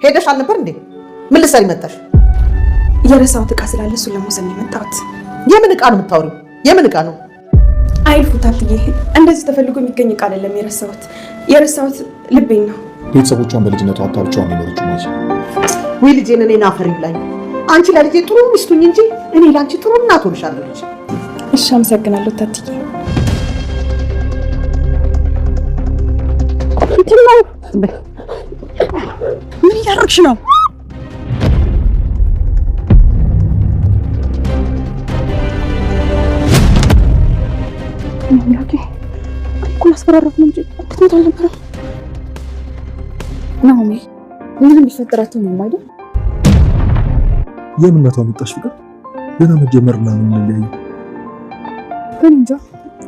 ሄደሽ አልነበር እንዴ? ምን ልትሰሪ መጣሽ? የረሳሁት ዕቃ ስላለ እሱን ለመውሰድ ነው የመጣሁት። የምን ዕቃ ነው የምታወሪው? የምን ዕቃ ነው? አይልፉት አትዬ፣ እንደዚህ ተፈልጎ የሚገኝ ዕቃ አይደለም የረሳሁት ልቤን ነው። ቤተሰቦቿን በልጅነቷ አታ ብቻዋን የኖረችው ማለት ወይ ልጄን እኔን አፈር ይብላኝ። አንቺ ለልጄ ጥሩ ሚስቱኝ እንጂ እኔ ለአንቺ ጥሩ እናት ሆንሻለሁ ልጅ። እሺ አመሰግናለሁ ታትዬ። ምን እያደረግሽ ነው? አስፈራራት ነው እንጂ ትሞት አልነበረም። ናሆሜ ምንም ቢፈጠራቸው ነው አይደል? የምነቷ መጣሽ ፍቅር ገና መጀመርና ምን ለያዩ እንጃ።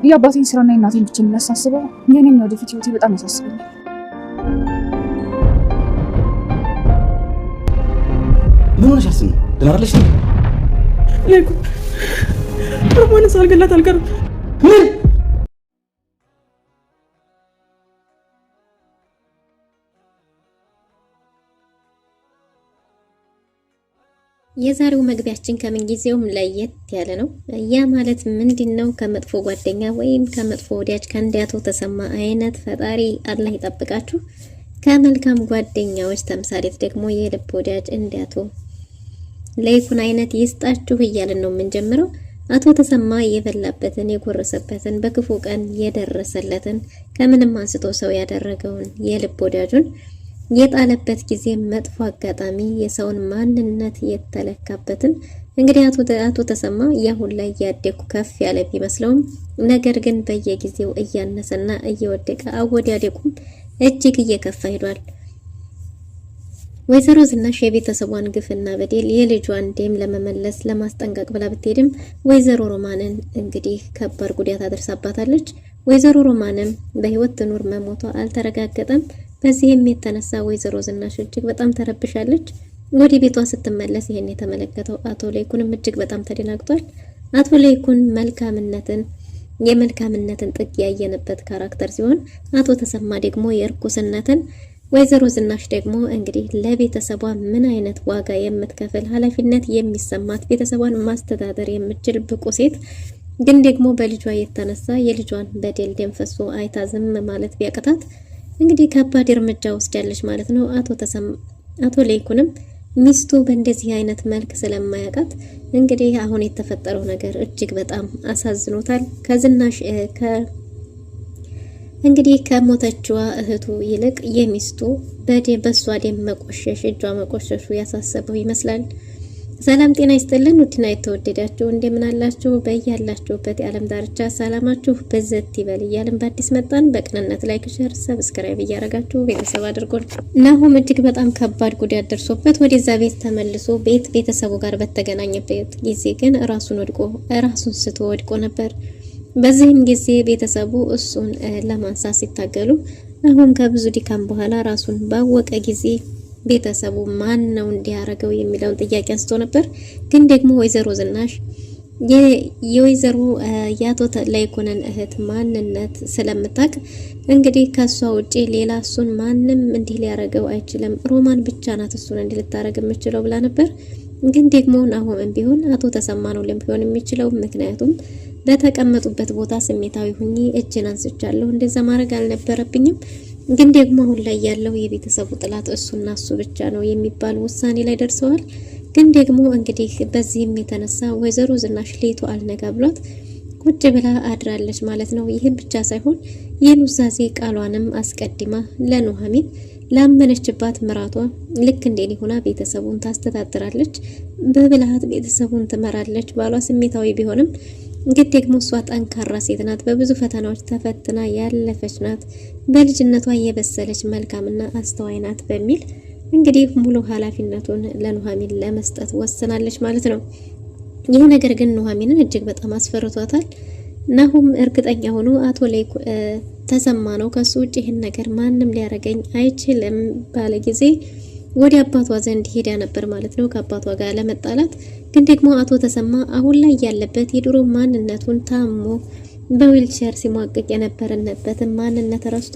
የአባቴን ስራና የእናቴን ብቻ የሚያሳስበው የኔም ወደፊት ህይወቴ በጣም ያሳስበኛል። ምን ሆነሻል? ስሚ ደናረለሽ ነው ለይኩ ሮማን ሳልገላት አልቀርም። ምን የዛሬው መግቢያችን ከምን ጊዜውም ለየት ያለ ነው። ያ ማለት ምንድነው? ከመጥፎ ጓደኛ ወይም ከመጥፎ ወዳጅ ከእንዲያቶ ተሰማ አይነት ፈጣሪ አላህ ይጠብቃችሁ። ከመልካም ጓደኛዎች ተምሳሌት ደግሞ የልብ ወዳጅ እንዲያቶ ለይኩን አይነት ይስጣችሁ እያልን ነው የምንጀምረው። አቶ ተሰማ የበላበትን የጎረሰበትን በክፉ ቀን የደረሰለትን ከምንም አንስቶ ሰው ያደረገውን የልብ ወዳጁን የጣለበት ጊዜ መጥፎ አጋጣሚ የሰውን ማንነት የተለካበትን እንግዲህ አቶ ተሰማ ያሁን ላይ ያደኩ ከፍ ያለ ቢመስለውም ነገር ግን በየጊዜው እያነሰና እየወደቀ አወዳደቁም እጅግ እየከፋ ሄዷል። ወይዘሮ ዝናሽ የቤተሰቧን ግፍና በደል የልጇን ደም ለመመለስ ለማስጠንቀቅ ብላ ብትሄድም ወይዘሮ ሮማንን እንግዲህ ከባድ ጉዳት አድርሳባታለች። ወይዘሮ ሮማንም በህይወት ትኑር መሞቷ አልተረጋገጠም። በዚህም የተነሳ ወይዘሮ ዝናሽ እጅግ በጣም ተረብሻለች። ወደ ቤቷ ስትመለስ ይሄን የተመለከተው አቶ ለይኩንም እጅግ በጣም ተደናግጧል። አቶ ለይኩን የመልካምነትን ጥግ ያየነበት ካራክተር ሲሆን አቶ ተሰማ ደግሞ የርኩስነትን፣ ወይዘሮ ዝናሽ ደግሞ እንግዲህ ለቤተሰቧ ምን አይነት ዋጋ የምትከፍል ኃላፊነት የሚሰማት ቤተሰቧን ማስተዳደር የምትችል ብቁ ሴት ግን ደግሞ በልጇ የተነሳ የልጇን በደል ደም ፈሶ አይታ ዝም ማለት ቢያቅታት እንግዲህ ከባድ እርምጃ ወስዳለች ማለት ነው። አቶ ለይኩንም ሚስቱ በእንደዚህ አይነት መልክ ስለማያውቃት እንግዲህ አሁን የተፈጠረው ነገር እጅግ በጣም አሳዝኖታል። ከዝናሽ እንግዲህ ከሞተችዋ እህቱ ይልቅ የሚስቱ በሷ ደም መቆሸሽ እጇ መቆሸሹ ያሳሰበው ይመስላል። ሰላም ጤና ይስጥልን ውድና የተወደዳችሁ እንደምን አላችሁ? በያላችሁበት የዓለም ዳርቻ ሰላማችሁ በዘት ይበል እያልን በአዲስ መጣን። በቅንነት ላይክ፣ ሼር፣ ሰብስክራይብ እያደረጋችሁ ቤተሰብ አድርጎን ናሆም እጅግ በጣም ከባድ ጉዳት ደርሶበት ወደዛ ቤት ተመልሶ ቤተሰቡ ጋር በተገናኘበት ጊዜ ግን ራሱን ስቶ ወድቆ ነበር። በዚህም ጊዜ ቤተሰቡ እሱን ለማንሳት ሲታገሉ ናሆም ከብዙ ድካም በኋላ ራሱን ባወቀ ጊዜ ቤተሰቡ ማን ነው እንዲያረገው የሚለውን ጥያቄ አንስቶ ነበር። ግን ደግሞ ወይዘሮ ዝናሽ የወይዘሮ ያቶ ለይኩንን እህት ማንነት ስለምታውቅ እንግዲህ ከሷ ውጪ ሌላ እሱን ማንም እንዲህ ሊያረገው አይችልም፣ ሮማን ብቻ ናት እሱን እንዲህ ልታረግ የምችለው ብላ ነበር። ግን ደግሞ ናሆምም ቢሆን አቶ ተሰማ ነው ሊሆን የሚችለው፣ ምክንያቱም በተቀመጡበት ቦታ ስሜታዊ ሁኚ እጅን አንስቻለሁ፣ እንደዛ ማድረግ አልነበረብኝም። ግን ደግሞ አሁን ላይ ያለው የቤተሰቡ ጥላት እሱና እሱ ብቻ ነው የሚባል ውሳኔ ላይ ደርሰዋል። ግን ደግሞ እንግዲህ በዚህም የተነሳ ወይዘሮ ዝናሽ ሌቱ አልነጋ ብሏት ቁጭ ብላ አድራለች ማለት ነው። ይህም ብቻ ሳይሆን የኑዛዜ ቃሏንም አስቀድማ ለኑሐሚን ላመነችባት ምራቷ ልክ እንደኔ ሆና ቤተሰቡን ታስተዳድራለች፣ በብልሃት ቤተሰቡን ትመራለች። ባሏ ስሜታዊ ቢሆንም ግን ደግሞ እሷ ጠንካራ ሴት ናት፣ በብዙ ፈተናዎች ተፈትና ያለፈች ናት፣ በልጅነቷ የበሰለች መልካምና አስተዋይ ናት በሚል እንግዲህ ሙሉ ኃላፊነቱን ለኑሐሚን ለመስጠት ወስናለች ማለት ነው። ይህ ነገር ግን ኑሐሚንን እጅግ በጣም አስፈርቷታል። ናሆም እርግጠኛ ሆኖ አቶ ተሰማ ነው ከሱ ውጭ ይህን ነገር ማንም ሊያረገኝ አይችልም ባለ ጊዜ ወደ አባቷ ዘንድ ሄዳ ነበር ማለት ነው፣ ከአባቷ ጋር ለመጣላት። ግን ደግሞ አቶ ተሰማ አሁን ላይ ያለበት የድሮ ማንነቱን ታሞ በዊልቸር ሲሟቅቅ የነበረበትን ማንነት ረስቶ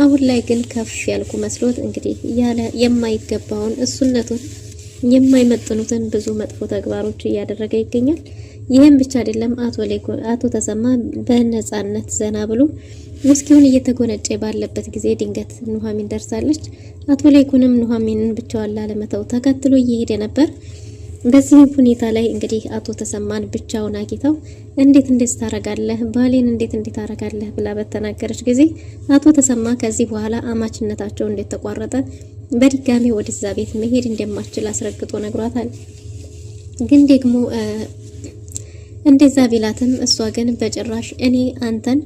አሁን ላይ ግን ከፍ ያልኩ መስሎት እንግዲህ ያለ የማይገባውን እሱነቱን የማይመጥኑትን ብዙ መጥፎ ተግባሮች እያደረገ ይገኛል። ይህም ብቻ አይደለም። አቶ ተሰማ በነጻነት ዘና ብሎ ውስኪውን እየተጎነጨ ባለበት ጊዜ ድንገት ኑሐሚን ደርሳለች። አቶ ለይኩንም ኑሐሚንን ብቻዋን ላለመተው ተከትሎ እየሄደ ነበር። በዚህ ሁኔታ ላይ እንግዲህ አቶ ተሰማን ብቻውን አግኝተው እንዴት ታረጋለህ ባሌን እንዴት ታረጋለህ ብላ በተናገረች ጊዜ አቶ ተሰማ ከዚህ በኋላ አማችነታቸው እንዴት ተቋረጠ በድጋሚ ወደዛ ቤት መሄድ እንደማትችል አስረግጦ ነግሯታል። ግን ደግሞ እንደዛ ቢላትም እሷ ግን በጭራሽ እኔ አንተን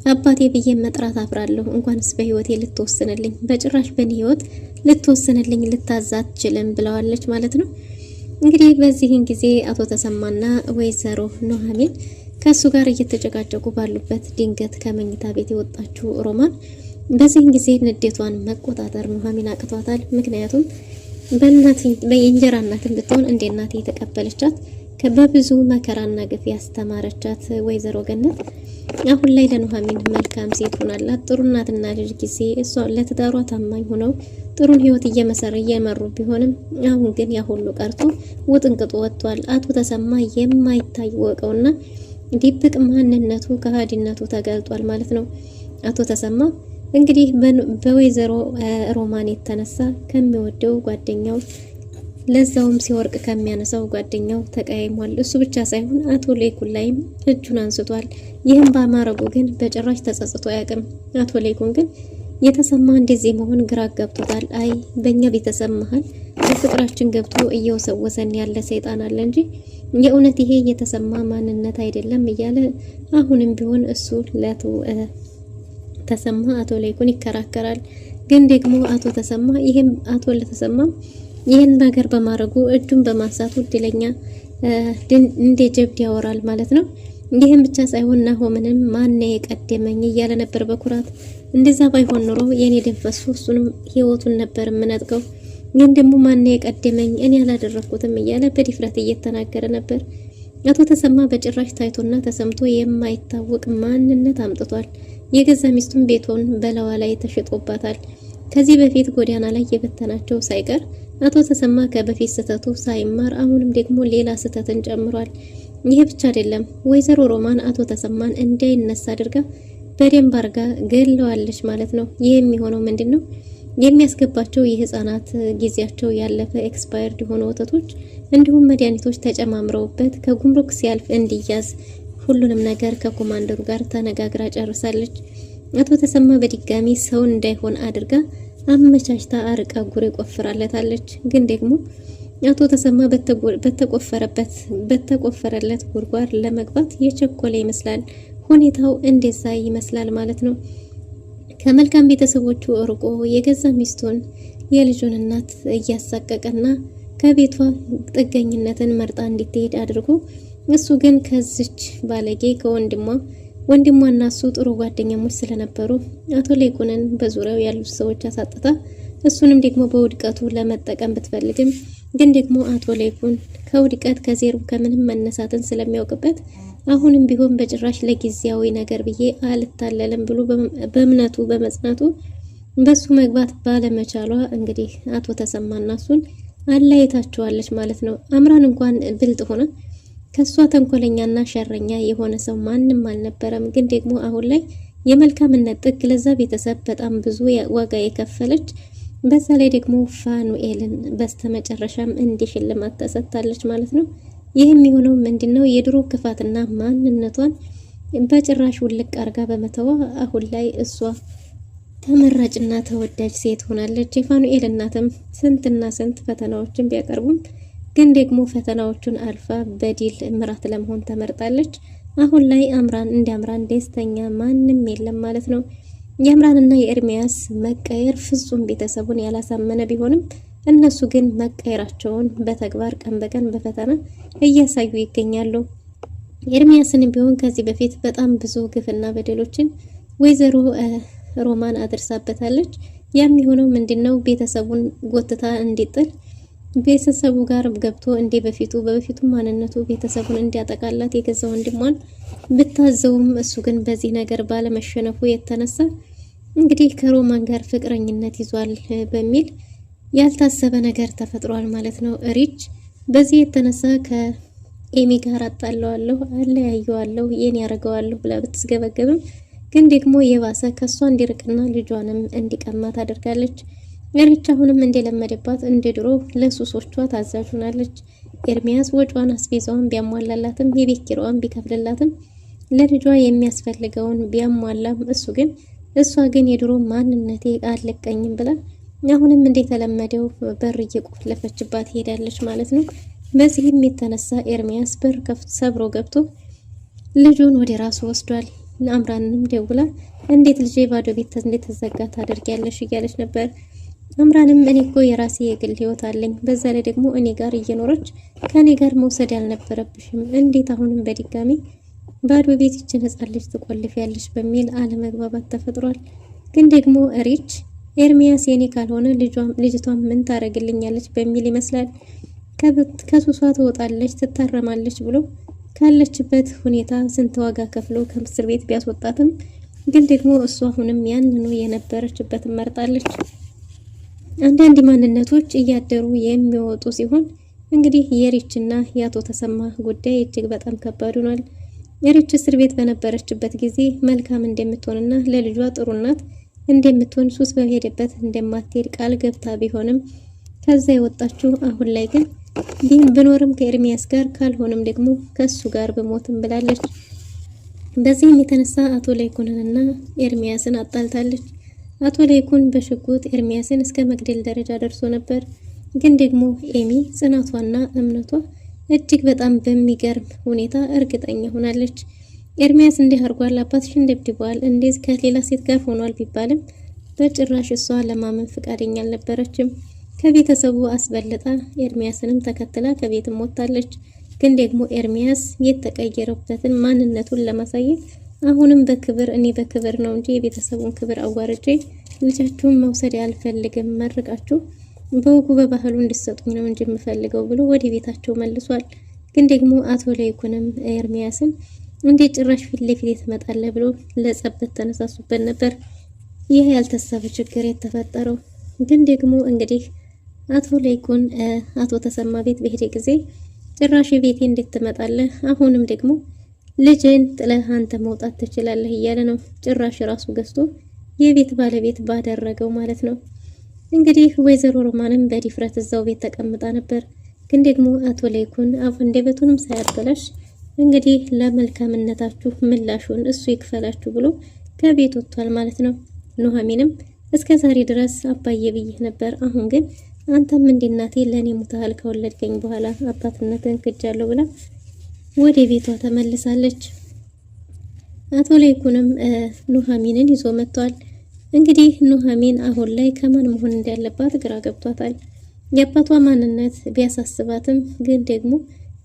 አባቴ ብዬ መጥራት አፍራለሁ፣ እንኳንስ በህይወቴ ልትወስንልኝ በጭራሽ በኔ ህይወት ልትወስንልኝ ልታዛት ችልም ብለዋለች ማለት ነው። እንግዲህ በዚህን ጊዜ አቶ ተሰማና ወይዘሮ ኑሐሚን ከሱ ጋር እየተጨቃጨቁ ባሉበት ድንገት ከመኝታ ቤት የወጣችው ሮማን በዚህን ጊዜ ንዴቷን መቆጣጠር ኑሐሚን አቅቷታል። ምክንያቱም በእንጀራ እናትን ብትሆን እንደ እናቴ የተቀበለቻት በብዙ መከራና ግፍ ያስተማረቻት ወይዘሮ ገነት አሁን ላይ ለኑሐሚን መልካም ሴት ሆናላት። ጥሩ እናትና ልጅ ጊዜ እሷ ለትዳሯ ታማኝ ሆነው ጥሩን ህይወት እየመሩ ቢሆንም አሁን ግን ያ ሁሉ ቀርቶ ውጥንቅጡ ወጥቷል። አቶ ተሰማ የማይታወቀውና ድብቅ ማንነቱ ከሃዲነቱ ተገልጧል ማለት ነው። አቶ ተሰማ እንግዲህ በወይዘሮ ሮማን የተነሳ ከሚወደው ጓደኛው ለዛውም ሲወርቅ ከሚያነሳው ጓደኛው ተቀያይሟል። እሱ ብቻ ሳይሆን አቶ ለይኩን ላይም እጁን አንስቷል። ይህም በማረጉ ግን በጭራሽ ተጸጽቶ አያውቅም። አቶ ለይኩን ግን የተሰማ እንደዚህ መሆን ግራ ገብቶታል። አይ በእኛ ቤተሰብ መሀል በፍቅራችን ገብቶ እየወሰወሰን ያለ ሰይጣን አለ እንጂ የእውነት ይሄ የተሰማ ማንነት አይደለም እያለ አሁንም ቢሆን እሱ ተሰማ አቶ ለይኩን ይከራከራል። ግን ደግሞ አቶ ተሰማ ይሄም አቶ ለተሰማ ይህን ነገር በማድረጉ እጁን በማንሳቱ እድለኛ እንደ ጀብድ ያወራል ማለት ነው። ይህም ብቻ ሳይሆን ናሆምንም ማን የቀደመኝ እያለ ነበር በኩራት። እንደዛ ባይሆን ኖሮ የኔ ደፈሱ እሱንም ህይወቱን ነበር የምነጥቀው። ግን ደግሞ ማን የቀደመኝ እኔ ያላደረኩትም እያለ በድፍረት እየተናገረ ነበር። አቶ ተሰማ በጭራሽ ታይቶና ተሰምቶ የማይታወቅ ማንነት አምጥቷል። የገዛ ሚስቱን ቤቱን በለዋ ላይ ተሽጦባታል። ከዚህ በፊት ጎዳና ላይ የበተናቸው ሳይቀር አቶ ተሰማ ከበፊት ስህተቱ ሳይማር አሁንም ደግሞ ሌላ ስህተትን ጨምሯል። ይህ ብቻ አይደለም። ወይዘሮ ሮማን አቶ ተሰማን እንዳይነሳ አድርጋ በደንብ አርጋ ገለዋለች ማለት ነው። ይህ የሚሆነው ምንድነው? የሚያስገባቸው የህፃናት ጊዜያቸው ያለፈ ኤክስፓየርድ የሆኑ ወተቶች እንዲሁም መድኃኒቶች ተጨማምረውበት ከጉምሩክ ሲያልፍ እንዲያዝ ሁሉንም ነገር ከኮማንደሩ ጋር ተነጋግራ ጨርሳለች። አቶ ተሰማ በድጋሚ ሰውን እንዳይሆን አድርጋ አመቻችታ አርቃ ጉሬ ቆፍራለታለች። ግን ደግሞ አቶ ተሰማ በተቆፈረለት ጉድጓድ ለመግባት የቸኮለ ይመስላል። ሁኔታው እንደዛ ይመስላል ማለት ነው። ከመልካም ቤተሰቦቹ ርቆ የገዛ ሚስቱን የልጁን እናት እያሳቀቀና ከቤቷ ጥገኝነትን መርጣ እንድትሄድ አድርጎ እሱ ግን ከዚች ባለጌ ወንድሟና እሱ ጥሩ ጓደኛሞች ስለነበሩ አቶ ለይኩንን በዙሪያው ያሉት ሰዎች አሳጥታ እሱንም ደግሞ በውድቀቱ ለመጠቀም ብትፈልግም ግን ደግሞ አቶ ለይኩን ከውድቀት ከዜሮ ከምንም መነሳትን ስለሚያውቅበት አሁንም ቢሆን በጭራሽ ለጊዜያዊ ነገር ብዬ አልታለለም ብሎ በእምነቱ በመጽናቱ በሱ መግባት ባለመቻሏ እንግዲህ አቶ ተሰማና እሱን አላየታቸዋለች ማለት ነው። አምራን እንኳን ብልጥ ሆነ ከሷ ተንኮለኛና ሸረኛ የሆነ ሰው ማንም አልነበረም። ግን ደግሞ አሁን ላይ የመልካምነት ጥግ ለዛ ቤተሰብ በጣም ብዙ ዋጋ የከፈለች በዛ ላይ ደግሞ ፋኑኤልን በስተመጨረሻም እንዲሽልማት ተሰጥታለች ማለት ነው። ይህም የሆነው ምንድነው? የድሮ ክፋትና ማንነቷን በጭራሽ ውልቅ አርጋ በመተዋ አሁን ላይ እሷ ተመራጭና ተወዳጅ ሴት ሆናለች። የፋኑኤል እናትም ስንትና ስንት ፈተናዎችን ቢያቀርቡም ግን ደግሞ ፈተናዎቹን አልፋ በዲል ምራት ለመሆን ተመርጣለች። አሁን ላይ አምራን ደስተኛ ማንም የለም ማለት ነው። የአምራንና የኤርሚያስ መቀየር ፍጹም ቤተሰቡን ያላሳመነ ቢሆንም እነሱ ግን መቀየራቸውን በተግባር ቀን በቀን በፈተና እያሳዩ ይገኛሉ። ኤርሚያስንም ቢሆን ከዚህ በፊት በጣም ብዙ ግፍና በደሎችን ወይዘሮ ሮማን አድርሳበታለች። ያም የሆነው ምንድነው? ቤተሰቡን ጎትታ እንዲጥል ቤተሰቡ ጋር ገብቶ እንደ በፊቱ ማንነቱ ቤተሰቡን እንዲያጠቃላት የገዛ ወንድሟን ብታዘውም እሱ ግን በዚህ ነገር ባለመሸነፉ የተነሳ እንግዲህ ከሮማን ጋር ፍቅረኝነት ይዟል በሚል ያልታሰበ ነገር ተፈጥሯል ማለት ነው። ሪች በዚህ የተነሳ ከኤሚ ጋር አጣለዋለሁ፣ አለያየዋለሁ፣ የኔ ያረጋዋለሁ ብላ ብትስገበገብም ግን ደግሞ የባሰ ከሷ እንዲርቅና ልጇንም እንዲቀማ ታደርጋለች። ሪች አሁንም እንደለመደባት እንደ ድሮ ለሱሶቿ ታዛዥ ሆናለች። ኤርሚያስ ወጪዋን አስቤዛዋን ቢያሟላላትም የቤት ኪራዋን ቢከፍልላትም ለልጇ የሚያስፈልገውን ቢያሟላም እሷ ግን የድሮ ማንነቴ አልለቀኝም ብላ አሁንም እንደተለመደው በር እየቆለፈችባት ሄዳለች ማለት ነው። በዚህም የተነሳ ኤርሚያስ በር ሰብሮ ገብቶ ልጁን ወደ ራሱ ወስዷል። አምራንንም ደውላ እንዴት ልጄ ባዶ ቤት እንዴት ተዘጋ ታደርጊያለሽ እያለች ነበር። አምራንም እኔ እኮ የራሴ የግል ህይወት አለኝ፣ በዛ ላይ ደግሞ እኔ ጋር እየኖረች ከኔ ጋር መውሰድ ያልነበረብሽም እንዴት አሁንም በድጋሚ ባዶ ቤት ይችን ህጻን ልጅ ትቆልፊያለሽ በሚል አለመግባባት ተፈጥሯል። ግን ደግሞ ሪች ኤርሚያስ የኔ ካልሆነ ልጅቷን ምን ታረግልኛለች በሚል ይመስላል ከሱሷ ትወጣለች ትታረማለች ብሎ ካለችበት ሁኔታ ስንት ዋጋ ከፍሎ ከምስር ቤት ቢያስወጣትም ግን ደግሞ እሷ አሁንም ያንኑ የነበረችበትን መርጣለች። አንዳንድ ማንነቶች እያደሩ የሚወጡ ሲሆን እንግዲህ የሪችና የአቶ ተሰማ ጉዳይ እጅግ በጣም ከባድ ሆኗል። ሪች እስር ቤት በነበረችበት ጊዜ መልካም እንደምትሆንና ለልጇ ጥሩ እናት እንደምትሆን ሱስ በሄደበት እንደማትሄድ ቃል ገብታ ቢሆንም ከዛ የወጣችው አሁን ላይ ግን ብኖርም ከኤርሚያስ ጋር ካልሆነም ደግሞ ከሱ ጋር በሞትም ብላለች። በዚህም የተነሳ አቶ ላይኩንንና ኤርሚያስን አጣልታለች። አቶ ላይኩን በሽጉጥ ኤርሚያስን እስከ መግደል ደረጃ ደርሶ ነበር። ግን ደግሞ ኤሚ ጽናቷና እምነቷ እጅግ በጣም በሚገርም ሁኔታ እርግጠኛ ሆናለች። ኤርሚያስ እንዲህ አርጓል፣ አባትሽን ደብድቧል፣ እንደዚህ ከሌላ ሴት ጋር ሆኗል ቢባልም በጭራሽ እሷ ለማመን ፈቃደኛ አልነበረችም። ከቤተሰቡ አስበልጣ ኤርሚያስንም ተከትላ ከቤትም ወጣለች። ግን ደግሞ ኤርሚያስ የተቀየረበትን ማንነቱን ለማሳየት አሁንም በክብር እኔ በክብር ነው እንጂ የቤተሰቡን ክብር አዋርጄ ልጃችሁን መውሰድ አልፈልግም፣ መርቃችሁ በወጉ በባህሉ እንድትሰጡኝ ነው እንጂ የምፈልገው ብሎ ወደ ቤታቸው መልሷል። ግን ደግሞ አቶ ላይኩንም ኤርሚያስን እንዴት ጭራሽ ፊት ለፊት ትመጣለህ ብሎ ለጸበት ተነሳሱበት ነበር። ይህ ያልተሰበ ችግር የተፈጠረው ግን ደግሞ እንግዲህ አቶ ላይኩን አቶ ተሰማ ቤት በሄደ ጊዜ ጭራሽ ቤቴ እንዴት ትመጣለህ? አሁንም ደግሞ ልጅን ጥለህ አንተ መውጣት ትችላለህ እያለ ነው። ጭራሽ ራሱ ገዝቶ የቤት ባለቤት ባደረገው ማለት ነው። እንግዲህ ወይዘሮ ሮማንም በዲፍረት እዛው ቤት ተቀምጣ ነበር። ግን ደግሞ አቶ ላይኩን አንደበቱንም ሳያበላሽ እንግዲህ ለመልካምነታችሁ ምላሹን እሱ ይክፈላችሁ ብሎ ከቤት ወጥቷል ማለት ነው። ኑሐሚንም እስከ ዛሬ ድረስ አባዬ ብዬህ ነበር፣ አሁን ግን አንተም እንዲናቴ ለኔ ሙታል ከወለድከኝ በኋላ አባትነትን ክጃለሁ ብላ ወደ ቤቷ ተመልሳለች። አቶ ላይኩንም ኑሐሚንን ይዞ መጥቷል። እንግዲህ ኑሐሚን አሁን ላይ ከማን መሆን እንዳለባት ግራ ገብቷታል። የአባቷ ማንነት ቢያሳስባትም ግን ደግሞ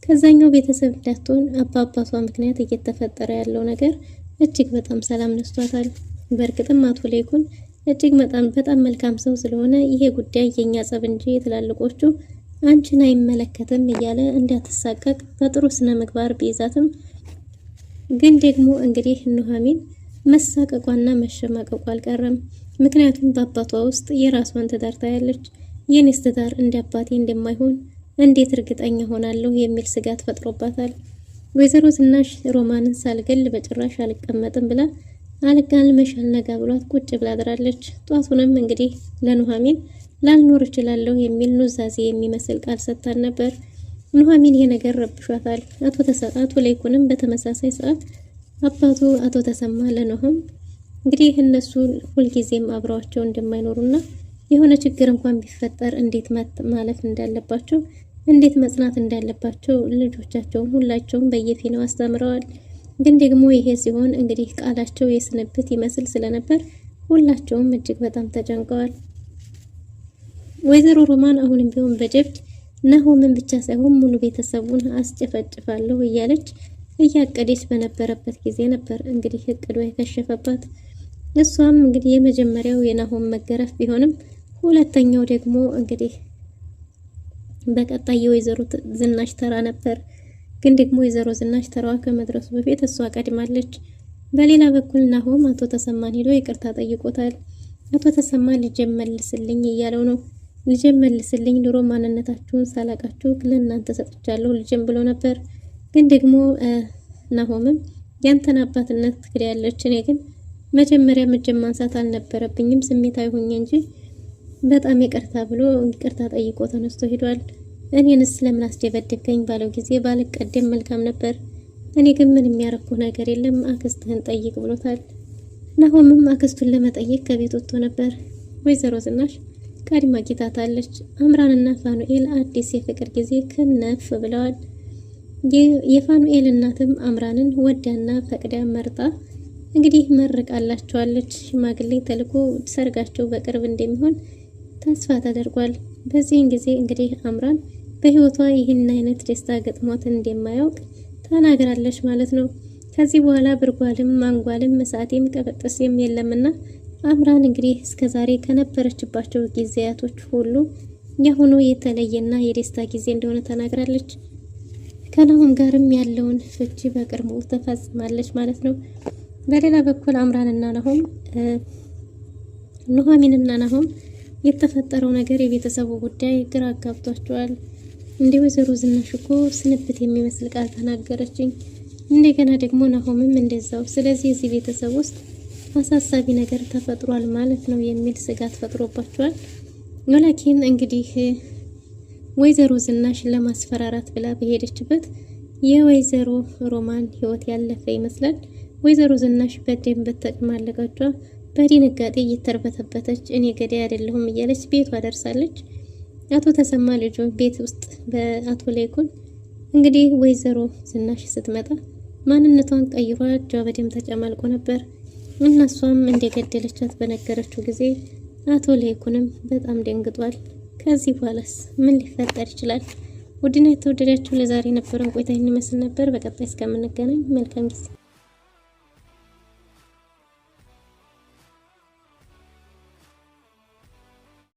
ከዛኛው ቤተሰብ እንዳትሆን በአባቷ ምክንያት እየተፈጠረ ያለው ነገር እጅግ በጣም ሰላም ነስቷታል። በእርግጥም አቶ ላይኩን እጅግ በጣም መልካም ሰው ስለሆነ ይሄ ጉዳይ የኛ ጸብ እንጂ የትላልቆቹ አንቺን አይመለከትም እያለ እንዳትሳቀቅ በጥሩ ስነ ምግባር ቢይዛትም ግን ደግሞ እንግዲህ ኑሐሚን መሳቀቋና መሸማቀቋ አልቀረም። ምክንያቱም በአባቷ ውስጥ የራሷን ትዳር ታያለች። የኔስ ትዳር እንደ አባቴ እንደማይሆን እንዴት እርግጠኛ ሆናለሁ የሚል ስጋት ፈጥሮባታል። ወይዘሮ ዝናሽ ሮማንን ሳልገል በጭራሽ አልቀመጥም ብላ አልጋልመሽ አልነጋ ብሏት ቁጭ ብላ አድራለች። ጧቱንም እንግዲህ ለኑሐሚን ላልኖር እችላለሁ የሚል ኑዛዜ የሚመስል ቃል ሰጥታን ነበር። ኑሐሚን ይሄ ነገር ረብሿታል። አቶ ላይኩንም በተመሳሳይ ሰዓት አባቱ አቶ ተሰማ ለኑሐም እንግዲህ እነሱ ሁልጊዜም አብረዋቸው እንደማይኖሩና የሆነ ችግር እንኳን ቢፈጠር እንዴት ማለፍ እንዳለባቸው እንዴት መጽናት እንዳለባቸው ልጆቻቸውን ሁላቸውም በየፊናው አስተምረዋል። ግን ደግሞ ይሄ ሲሆን እንግዲህ ቃላቸው የስንብት ይመስል ስለነበር ሁላቸውም እጅግ በጣም ተጨንቀዋል። ወይዘሮ ሮማን አሁንም ቢሆን በጀብድ ናሆምን ብቻ ሳይሆን ሙሉ ቤተሰቡን አስጨፈጭፋለሁ እያለች እያቀደች በነበረበት ጊዜ ነበር እንግዲህ እቅዷ የከሸፈባት። እሷም እንግዲህ የመጀመሪያው የናሆም መገረፍ ቢሆንም ሁለተኛው ደግሞ እንግዲህ በቀጣይ የወይዘሮ ዝናሽ ተራ ነበር። ግን ደግሞ ወይዘሮ ዝናሽ ተራዋ ከመድረሱ በፊት እሷ ቀድማለች። በሌላ በኩል ናሆም አቶ ተሰማን ሄዶ ይቅርታ ጠይቆታል። አቶ ተሰማ ልጄን መልስልኝ እያለው ነው። ልጄን መልስልኝ፣ ድሮ ማንነታችሁን ሳላቃችሁ ለእናንተ ሰጥቻለሁ ልጄን ብሎ ነበር። ግን ደግሞ ናሆምም ያንተን አባትነት ትክዳለች፣ እኔ ግን መጀመሪያ እጄን ማንሳት አልነበረብኝም ስሜታዊ ሆኜ እንጂ በጣም ይቅርታ ብሎ ይቅርታ ጠይቆ ተነስቶ ሄዷል። እኔንስ ለምን አስደበደብከኝ ባለው ጊዜ ባልቀደም መልካም ነበር፣ እኔ ግን ምን የሚያረኩ ነገር የለም አክስትህን ጠይቅ ብሎታል። ናሆምም አክስቱን ለመጠየቅ ከቤት ወጥቶ ነበር። ወይዘሮ ዝናሽ ቀድማ ጊታታለች። አምራንና ፋኑኤል አዲስ የፍቅር ጊዜ ከነፍ ብለዋል። የፋኑኤል እናትም አምራንን ወዳና ፈቅዳ መርጣ እንግዲህ መርቃላቸዋለች። ሽማግሌ ተልኮ ሰርጋቸው በቅርብ እንደሚሆን ተስፋ ተደርጓል። በዚህን ጊዜ እንግዲህ አምራን በህይወቷ ይህን አይነት ደስታ ገጥሟት እንደማያውቅ ተናግራለች ማለት ነው። ከዚህ በኋላ ብርጓልም ማንጓልም እሳቴም ቀበጥስም የለምና አምራን እንግዲህ እስከዛሬ ከነበረችባቸው ጊዜያቶች ሁሉ ያሁኑ የተለየና የደስታ ጊዜ እንደሆነ ተናግራለች። ከናሆም ጋርም ያለውን ፍቺ በቅርቡ ተፈጽማለች ማለት ነው። በሌላ በኩል አምራንና ናሆም ኑሐሚንና ናሆም የተፈጠረው ነገር የቤተሰቡ ጉዳይ ግራ አጋብቷቸዋል። እንደ ወይዘሮ ዝናሽ እኮ ስንብት የሚመስል ቃል ተናገረችኝ፣ እንደገና ደግሞ ናሆምም እንደዛው። ስለዚህ እዚህ ቤተሰብ ውስጥ አሳሳቢ ነገር ተፈጥሯል ማለት ነው የሚል ስጋት ፈጥሮባቸዋል። ወላኪን እንግዲህ ወይዘሮ ዝናሽ ለማስፈራራት ብላ በሄደችበት የወይዘሮ ሮማን ህይወት ያለፈ ይመስላል። ወይዘሮ ዝናሽ በደንብ ተጨማለቀቿ በድንጋጤ እየተርበተበተች እኔ ገዳይ አይደለሁም እያለች ቤቷ ደርሳለች። አቶ ተሰማ ልጁ ቤት ውስጥ በአቶ ላይኩን እንግዲህ ወይዘሮ ዝናሽ ስትመጣ ማንነቷን ቀይሯ እጇ በደም ተጨማልቆ ነበር። እናሷም እንደገደለቻት በነገረችው ጊዜ አቶ ላይኩንም በጣም ደንግጧል። ከዚህ በኋላስ ምን ሊፈጠር ይችላል? ውድና የተወደዳችሁ ለዛሬ የነበረን ቆይታ ይመስል ነበር። በቀጣይ እስከምንገናኝ መልካም ጊዜ